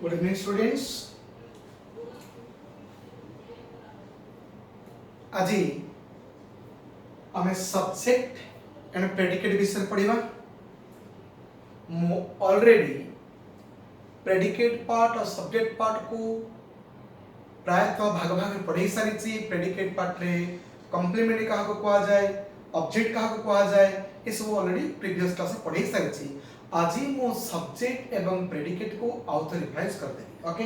Good evening, students. आज आम subject and predicate विषय पढ़ा। ऑलरेडी प्रेडिकेट पार्ट और सब्जेक्ट पार्ट को प्रायतः भाग भाग पढ़ाई सारी। प्रेडिकेट पार्ट रे कॉम्प्लीमेंट क्या कह जाए, ऑब्जेक्ट क्या कह जाए, ये सब ऑलरेडी प्रीवियस क्लास पढ़ाई सारी। आज मो सब्जेक्ट एवं प्रेडिकेट को आउ थे रिवाइज कर देनी। Okay,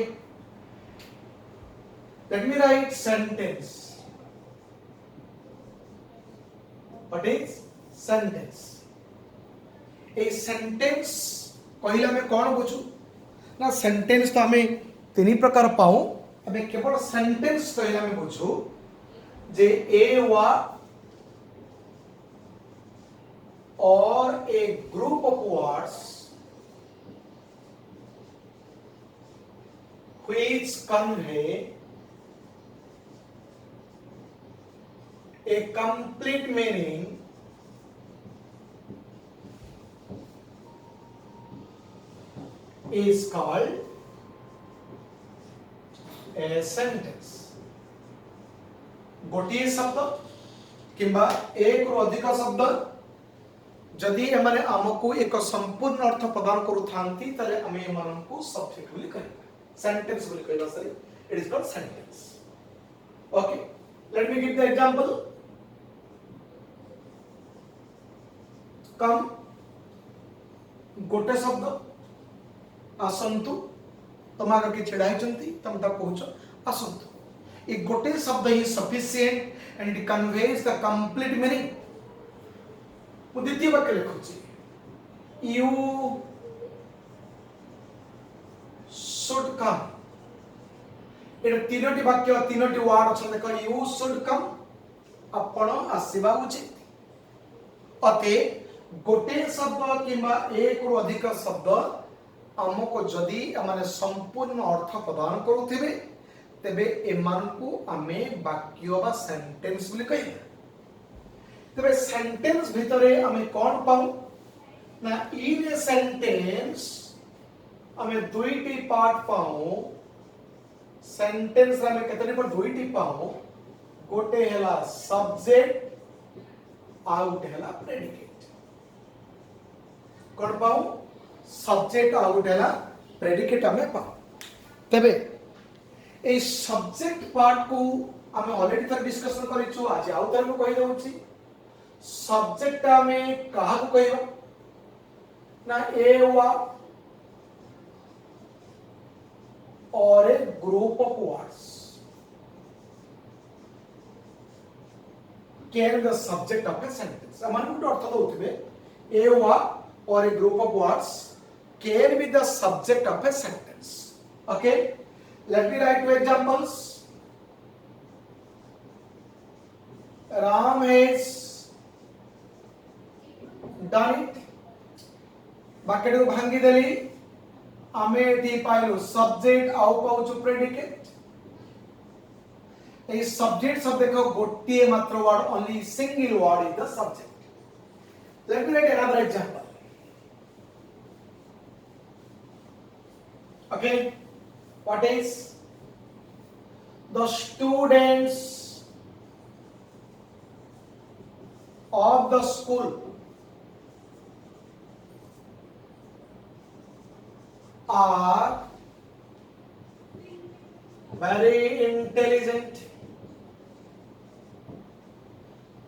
let me right sentence. What is sentence? A sentence कहला में कौन बुझू ना, सेंटेंस तो हमें तीन प्रकार पाऊं। हमें केवल सेंटेंस कहला में बुझू जे a word or a group of words which convey a complete meaning is called a sentence. गोटिए शब्द किंबा एक रु अधिक शब्द जदि एमाने आमको एक संपूर्ण अर्थ प्रदान करूथांती तले आमे एमानकु सब्जेक्ट बोली कहबा, सेंटेंस बोली कहबा। Sorry, it is called sentence. Okay, let me give the example. कम गोटे शब्द आसंतु, तुम आगे कि छेड़ा होचंती, तुम ता कहूछ आसंतु। ए गोटे शब्द ही sufficient and it conveys the complete meaning. द्वितीय वाक्य लिखुची, यू शुड कम। ये तीनोटी वाक्य, तीनोटी वर्ड अच्छा देखो, यू शुड कम, आपण आसीबा उचित। अते गोटे शब्द किंबा एक रु अधिक शब्द हमको जदि माने संपूर्ण अर्थ प्रदान करूथिबे तेबे एमानकु आमे वाक्य बा सेंटेंस बोली कहिबा। तबे सेंटेंस भितरे हमें कौन पाऊं ना, इन ए सेंटेंस हमें दुईटी पार्ट पाऊं। सेंटेंस हमें केतने पर दुईटी पाऊं, गोटे हेला सब्जेक्ट, आउट हेला प्रेडिकेट। कौन पाऊं? सब्जेक्ट, आउट हेला प्रेडिकेट हमें पाऊं। तबे ए सब्जेक्ट पार्ट को हमें ऑलरेडी थर डिस्कशन करिछु। आज आउ थर को कहि दउछि सब्जेक्ट में कहा को कहबा ना, a word or a group of words can the subject of a sentence. अमान गुड अर्थ दउथिबे, a word or a group of words can be the subject of a sentence. Okay, let me write two examples. Ram has done it। बाकेट को भांगी देली, आमे T pilo subject, आउ पाउछु predicate. A subject सब देखो गोटिए मात्र word, only single word is the subject. Let me write another example. Okay, what is the students of the school are very intelligent।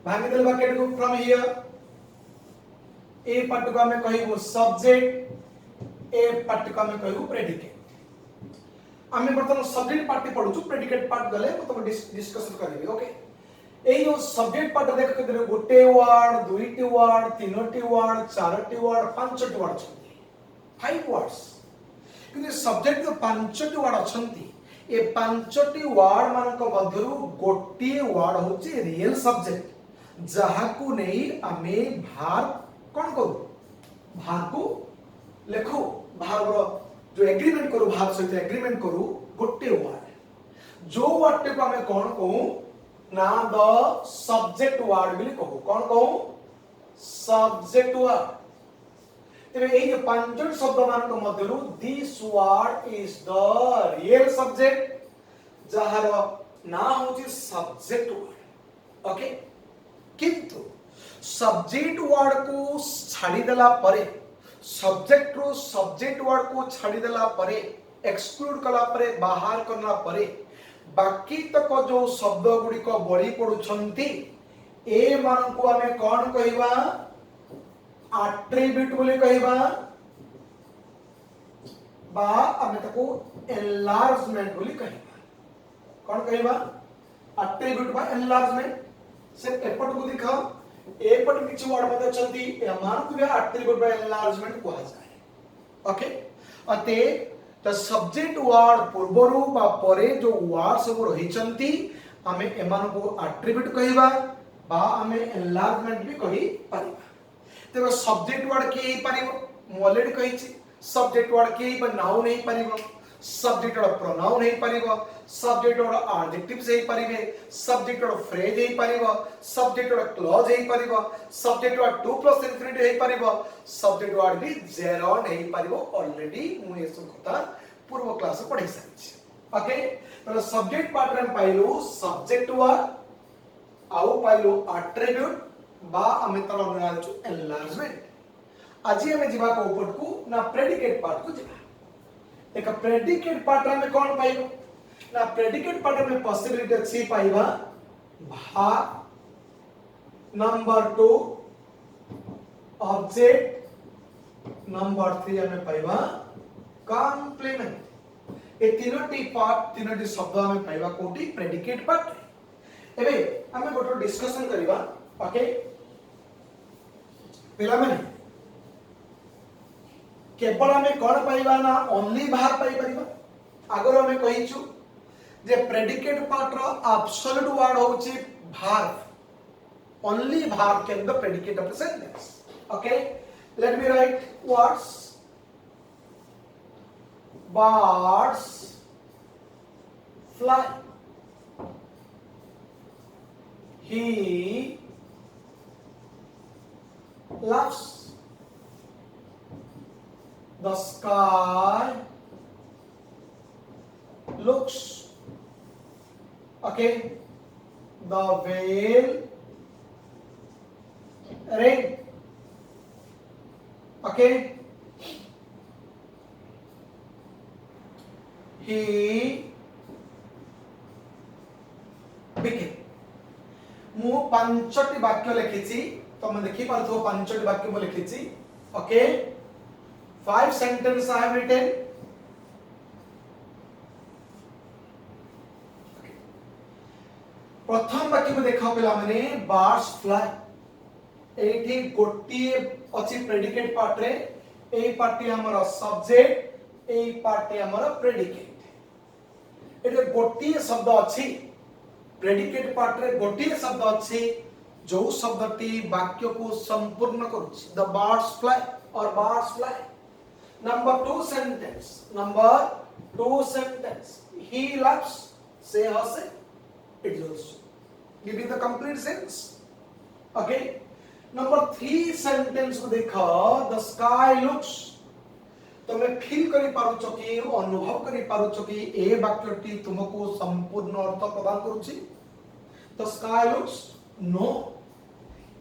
भांगिदल बकेट को फ्रॉम हियर, ए part को हमें कहबो सब्जेक्ट, ए पार्ट को हमें कहबो प्रेडिकेट। हमें बर्तमान सब्जेक्ट पार्ट पढुछु, प्रेडिकेट पार्ट गले मतलब डिस्कशन करेंगे। ओके, ए जो सब्जेक्ट पार्ट देख के गोटे वर्ड, दुईटी वर्ड, तीनोटी वर्ड, चारोटी वर्ड, पांचटी वर्ड छथि, 5 वर्ड्स। किंतु सब्जेक्ट जो पांचटी वर्ड अछंती, ए पांचटी वर्ड मानक मध्यरु गोटे वर्ड होची रियल सब्जेक्ट, जहा को नहीं आमे भार कोन करू, भार को लेखो, भार जो एग्रीमेंट करू, भार सहित एग्रीमेंट करू, गोटे वर्ड। जो वर्ड को आमे कोन कहू ना, द सब्जेक्ट वर्ड बोली कहू। कौन कहू? Subject word. तेरे ये पांचों शब्द मान मध्यरु this word is the real subject जहार ना होची सब्जेक्ट वर्ड ओके किंतु सब्जेक्ट वर्ड को छाड़ी देला परे सब्जेक्ट रो सब्जेक्ट वर्ड को छाड़ी देला परे एक्सक्लूड कला परे बाहर करना परे बाकी तक जो शब्द गुडी को बड़ी पडुछंती ए मान को हमें कौन कहिबा एट्रिब्यूट बोली कहिबा बा हमें तको एनलार्जमेंट बोली कहिबा कौन कहिबा एट्रिब्यूट बा एनलार्जमेंट से एपट को दिखाओ एपट किछि वर्ड मध्ये चलती ए मान को भी एट्रिब्यूट बा एनलार्जमेंट को जाए ओके अते द सब्जेक्ट वर्ड पूर्वरु बा परे जो वर्ड सब रही चंती हमें एमान को एट्रिब्यूट कहिबा बा हमें एनलार्जमेंट भी कहि परिबा तेबे सब्जेक्ट वर्ड के ही परिबो मु ऑलरेडी कहिछि सब्जेक्ट वर्ड के ही नाउन नहीं परिबो सब्जेक्ट वर्ड प्रोनाउन नहीं परिबो सब्जेक्ट वर्ड एडजेक्टिव्स ही परिबे सब्जेक्ट वर्ड फ्रेज ही परिबो सब्जेक्ट वर्ड क्लॉज ही परिबो subject word to plus infinity ही परिबो सब्जेक्ट वर्ड भी जेरोन ही परिबो ऑलरेडी मु ये सब कथा पूर्व क्लास में पढ़ि सारिछि ओके तो सब्जेक्ट पार्ट रे पाइलु सब्जेक्ट वर्ड आउ पाइलु एट्रिब्यूट बा हमें तर अनुराजु एनलार्जमेंट आज हमें जीवा को ऊपर को ना प्रेडिकेट पार्ट को जीवा एक प्रेडिकेट पार्ट में कौन पाइबो ना प्रेडिकेट पार्ट में पॉसिबिलिटी अच्छी पाइबा भा नंबर 2 ऑब्जेक्ट नंबर 3 हमें पाइबा कॉम्प्लीमेंट ए तीनोटी पार्ट तीनोटी शब्द हमें पाइबा कोटी प्रेडिकेट पार्ट एबे हमें गोटो डिस्कशन करिबा ओके पिला माने केवल हमें कौन पाइबा ना ओनली भार पाई परिबा आगर हमें कहिछु जे प्रेडिकेट पार्ट रो एब्सोल्यूट वर्ड होची भार ओनली भार can the predicate of the sentence okay let me right words birds fly he laughs the sky looks okay the whale rain okay he became मु पांचटी वाक्य लिखिছি तमे देखि पारथो पांचटी वाक्य मु लिखिছি okay 5 sentence I have written प्रथम वाक्य को देखा पिला माने बर्ड्स फ्लाई एठी गोटी अछि प्रेडिकेट पार्ट रे ए पार्टी हमर सब्जेक्ट ए पार्टी हमर प्रेडिकेट एटे गोटी शब्द अछि प्रेडिकेट पार्ट रे गोटी शब्द अछि जो शब्दटी वाक्य को संपूर्ण करूछ द बर्ड्स फ्लाई और birds fly number 2 sentence he laughs से हसे it is also giving the complete sense okay number 3 sentence को देखा the sky looks तमे फील करि पारुछ कि अनुभव करि पारुछ कि ए वाक्यटी तुमको संपूर्ण अर्थ प्रदान करूछि द स्काई लुक्स नो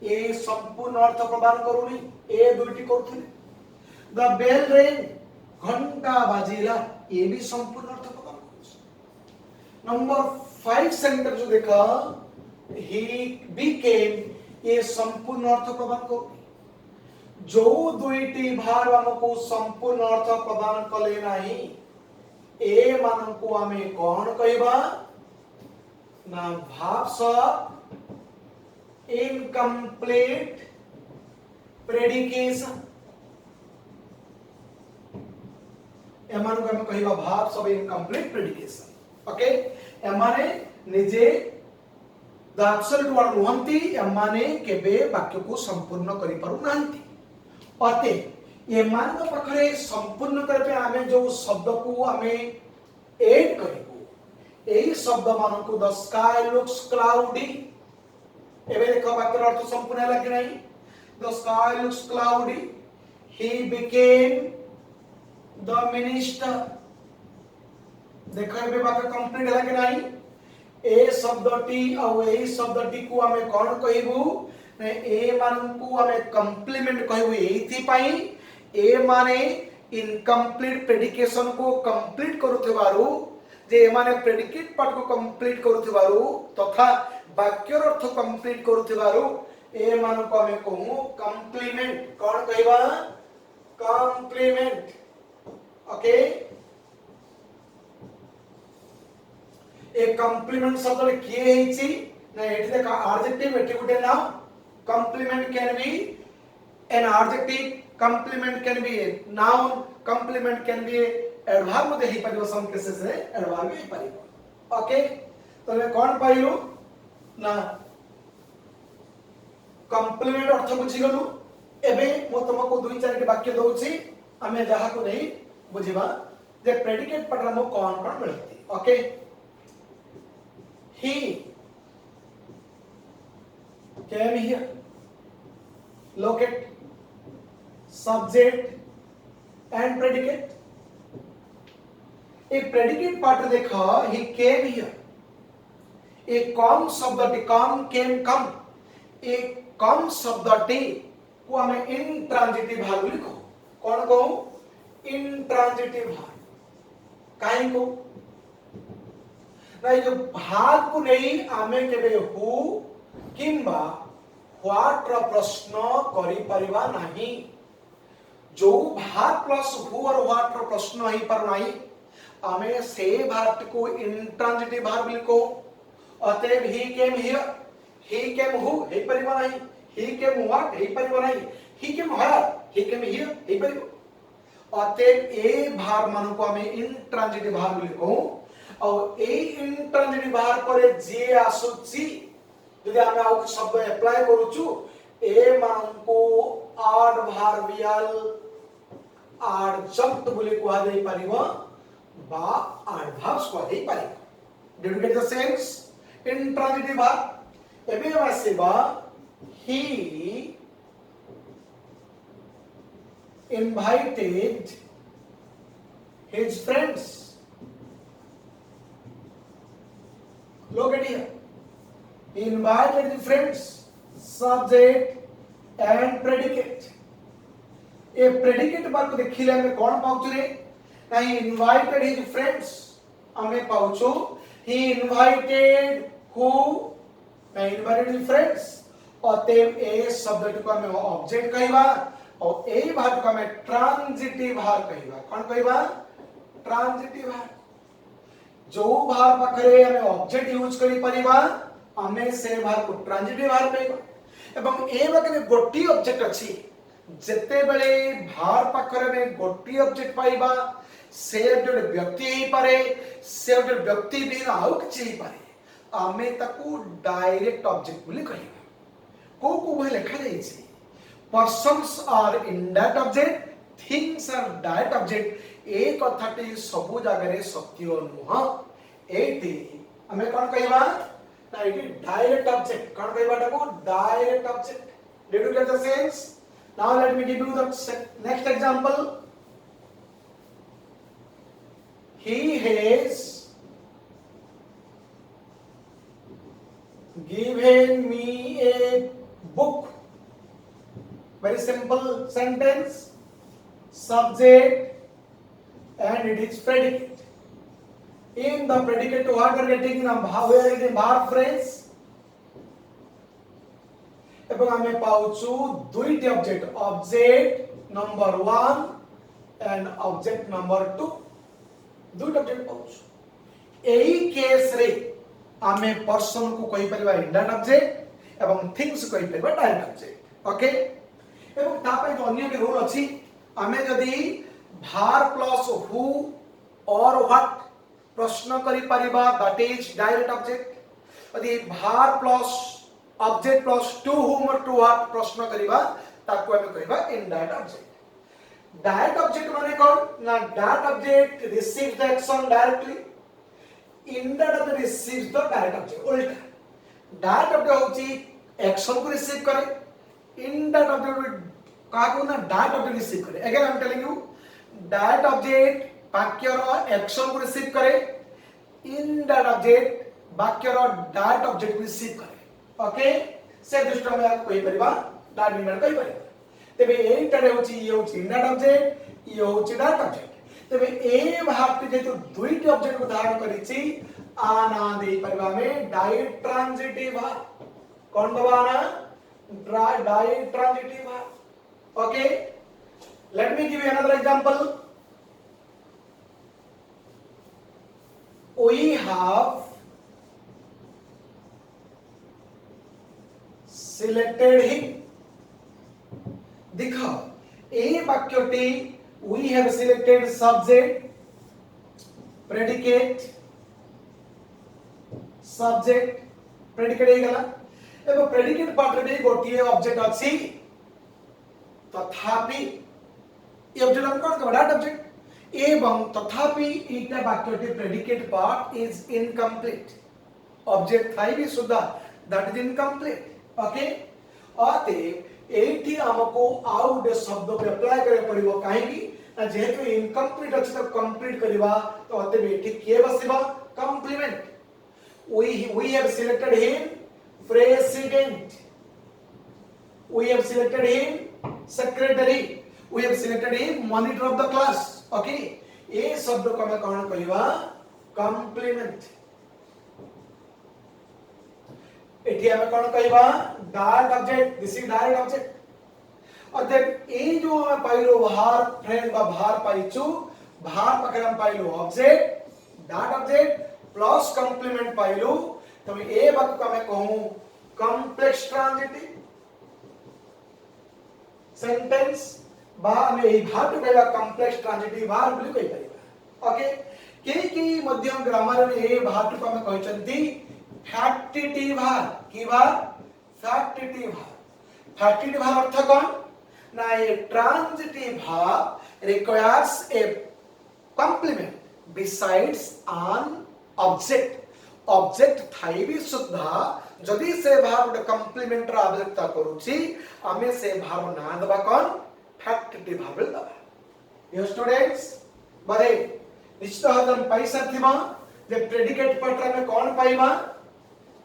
ए संपूर्ण अर्थ प्रदान करूनी ए दुईटी करूथि द बेल रिंग घंटा बाजिला ए भी संपूर्ण अर्थ प्रदान करूछि नंबर 5 सेंटेंस देखा ही बिकेम ए संपूर्ण अर्थ प्रदान करूनी जो दुईटी भार हमको संपूर्ण अर्थ प्रदान कले नाही ए मानकु हमें कौन कहबा ना भाव्स इनकम्प्लीट प्रेडिकेशन एमानु हमें कहबा भाव्स ऑफ इनकम्प्लीट प्रेडिकेशन ओके एमाने निजे द एब्सोल्यूट वर्ड होंती एमाने केबे वाक्य को संपूर्ण करि पारु नांती अते ये मान पाखरे संपूर्ण करबे आमे जो शब्द को आमे ऐड करिबो एही शब्द मान को द स्काई लुक्स क्लाउडी एबे देखो वाक्यर अर्थ संपूर्ण लागे नाही the sky looks cloudy he became the minister। देखो ये बात कंप्लीट है कि नहीं। ए शब्दटी और ए शब्दटी को हमें कौन कहबू ने ए मान को हमें कंप्लीमेंट कहबू एथि पई ए माने इनकम्प्लीट प्रेडिकेशन को कंप्लीट करूथिबारु जे माने प्रेडिकेट पार्ट को कंप्लीट करूथिबारु तथा वाक्यर अर्थ कंप्लीट करूथिबारु ए मान को हमें कहू कंप्लीमेंट। कौन कहबा कंप्लीमेंट। ओके ए कंप्लीमेंट शब्द किए हेछि ना एठी देखा एडजेक्टिव एठी गुटे noun. Complement can be an adjective, complement can be a noun, complement can be adverb मध्ये ही परिबो सम केसेस रे एडवर्ब ही परिबो। ओके तले कोन पाइलु ना कंप्लीमेंट अर्थ बुझी गलु। एबे मो तुमको दुई चार वाक्य दउछि हमें जहा को नहीं बुझिबा जे प्रेडिकेट पर हम कोन कोन मिलती। Okay he came here, locate subject and predicate। एक प्रेडिकेट पार्ट देखा he came here, एक कम शब्दटी कम came कम एक कम शब्दटी को हमें इंट्रांजिटिव भाग लिखो। कौन को इंट्रांजिटिव भाग काहे को जो भाग को नहीं आमे केबे हु किंबा व्हाट रो प्रश्न करि परिबा नाही। जो भाग प्लस हु और व्हाट रो प्रश्न ही पर नाही आमे से भाग को इंट्रांजिटिव भाग लिखो। अतएव ही came here, he came who हे परिबा नाही, ही केम व्हाट हे परिबा नाही, ही came here, he came here हे परिबा। अतएव ए भाग मान को आमे इंट्रांजिटिव भाग लिखो और ए इंट्रांजिटिव भाग पर जे आसुची यदि हम आउ शब्द अप्लाई करूछु ए मान को एडवर्बियल एडजंक्ट बोली कुआ दे परिबो बा एडवर्ब्स कुआ दे परिबो। Did you get the sense intransitive भाग। एबे आसेबा he invited his friends। Look at here. He invited the friends, subject and predicate। ये predicate बार को देखिले हमें कौन पाउचु रे ना he invited his friends हमें पाउचु he invited who ना invited his friends और तेव ए शब्द को हमें ऑब्जेक्ट कहबा और ए भाग को हमें ट्रांजिटिव भाग कहबा। कौन कहबा ट्रांजिटिव भाग। जो भाग पाखरे हमें ऑब्जेक्ट यूज करि परिबा हमें से भाग को ट्रांजिटिव भाग कहबा। एवं ए बाके गोटी ऑब्जेक्ट अछि जते बेले भाग पाखरे में गोटी ऑब्जेक्ट पाइबा से जो व्यक्ति ही पारे से जो व्यक्ति भी आउ किछि ही पारे हमें ताकू डायरेक्ट ऑब्जेक्ट बोली कहबा। को भले लिखा जाई छी persons are indirect object, things are direct object. ए कथाटी सब जगह सत्य नुह। एटी हमें कौन कहबा ना एटी डायरेक्ट ऑब्जेक्ट। कौन कहबा ताको direct object. Did you get the sense? Now let me give you the next example. He has given me a book। very simple sentence, subject and it is predicate। in the predicate what we are getting now where is the verb phrase এবং আমি পাউচু দুইটি object number 1 and object number 2 দুইটা object পাউচু। এই case রে आमे person को कहि परिबा indirect object एवं थिंग्स कहि परिबा डायरेक्ट ऑब्जेक्ट। ओके एवं तापे जो अन्य के रूल अछि आमे जदी भार प्लस हु और व्हाट प्रश्न करि परिबा दैट इज डायरेक्ट ऑब्जेक्ट। यदि भार plus object plus to whom और टू व्हाट प्रश्न करिबा ताको आमे कहिबा इनडायरेक्ट ऑब्जेक्ट। डायरेक्ट ऑब्जेक्ट माने कोन ना direct object receives the action directly, indirect object receives the direct object। उल्टा डायरेक्ट ऑब्जेक्ट होची एक्शन को रिसीव करे, इनडायरेक्ट ऑब्जेक्ट काको ना डायरेक्ट ऑब्जेक्ट रिसीव करे again I am telling you direct object वाक्य रो action को रिसीव करे इनडायरेक्ट ऑब्जेक्ट वाक्य रो डायरेक्ट ऑब्जेक्ट को रिसीव करे ओके से दृष्टि में आप कहि परिबा डायरेक्ट इनडायरेक्ट कहि परिबा तबे एटारे होची ये होची इनडायरेक्ट ऑब्जेक्ट ये होची डायरेक्ट ऑब्जेक्ट तबे ए भाग के जेतु दुईटी ऑब्जेक्ट को धारण करिछि आना दे परिबा में डायरेक्ट ट्रांजिटिव भाग कौन दबाना डायरेक्ट ट्रांजिटिव भाग okay let me give you another example we have selected him दिखाओ ए वाक्यटी we have selected subject predicate subject predicate हे गला एबो predicate पार्ट रे गोटिए ऑब्जेक्ट अछि तथापि ये ऑब्जेक्ट हम कौन का डायरेक्ट ऑब्जेक्ट एवं तथापि इटा वाक्यटी predicate part is incomplete object थाई भी सुद्धा दैट इज इनकम्प्लीट ओके अते एठी हमको आउट शब्द पे अप्लाई करे पड़िबो काहे की ना जेहेतु इनकम्प्लीट अछि तो कंप्लीट करबा तो अते बेठी के बसिबा complement we have selected him president we have selected him secretary we have selected him monitor of the class okay ए शब्द को मैं कौन कहबा कॉम्प्लीमेंट एठी हमें कौन कहबा direct object this is direct object और देख ए जो हमें पाइलो भार फ्रेंड बा भार पाइछु भार पकड़ हम पाइलो object direct object plus complement पाइलो तो मैं ए बात को मैं कहूं कॉम्प्लेक्स ट्रांजिटिव सेंटेंस बा में ए भाग कहला कॉम्प्लेक्स ट्रांजिटिव भाग बोली कहि परिबा ओके के मध्यम ग्रामर में ए भाग को हम कहचंती फैक्टिटिव भाग की भाग फैक्टिटिव भाग अर्थ कोन ना ए ट्रांजिटिव भाग requires a complement besides an object object थाई भी सुद्धा जदि से भाग कॉम्प्लीमेंट रा आवश्यकता करूची हमें से भाग ना दबा कोन फैक्टिटिव भाग दबा यो स्टूडेंट्स बरे निश्चित हम पैसा थिबा जे प्रेडिकेट पार्ट में कोन पाइबा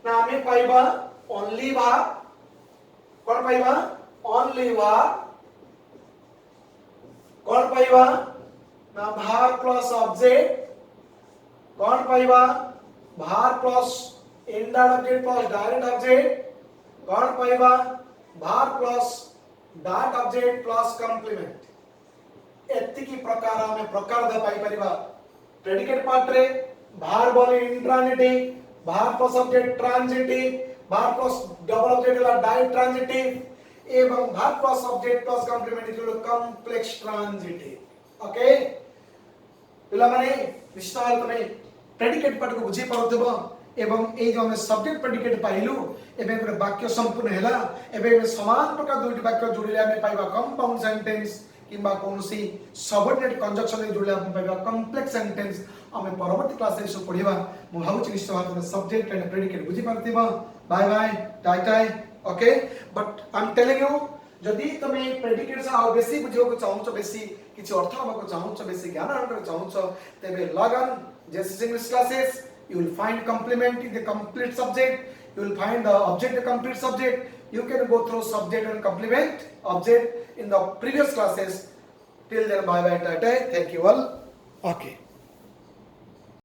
ना हमें पाइबा ओनली भाग कोन पाइबा ओनली भाग कोन पाइबा ना भाग प्लस ऑब्जेक्ट कोन पाइबा भाग plus indirect object plus direct object कौन पाइबा verb plus direct object plus complement एति की प्रकार में प्रकार द पाई परिबा प्रेडिकेट पार्ट रे भार बोले intransitive verb plus object transitive verb plus double object ला डायरेक्ट ट्रांजिटिव एवं verb plus object plus complement is complex transitive okay पिला माने विस्तार तमे प्रेडिकेट पार्ट को बुझी पाउथबो एवं ए जो हम सब्जेक्ट प्रेडिकेट पाइलु एबे गोटे वाक्य संपूर्ण हैला एबे समान प्रकार दुईटी वाक्य जोड़िले हम पाइबा कंपाउंड सेंटेंस किबा कोनसी सबऑर्डिनेट कंजक्शन रे जोड़िले हम पाइबा कॉम्प्लेक्स सेंटेंस हमें परवर्ती क्लास रे सब पढिबा मु भाबुची निश्चय भाबे सब्जेक्ट एंड प्रेडिकेट बुझी पारथिबा bye bye tata tata okay but I am telling you जदि तमे प्रेडिकेट से आउ बेसी बुझियो को चाहू छ बेसी किछि अर्थ हम को चाहू छ बेसी ज्ञान अर्जन कर चाहू छ तबे लगन जैसे English classes you will find complement in the complete subject, you will find the object a complete subject, you can go through subject and complement object in the previous classes. Till then bye bye tata, thank you all. Okay.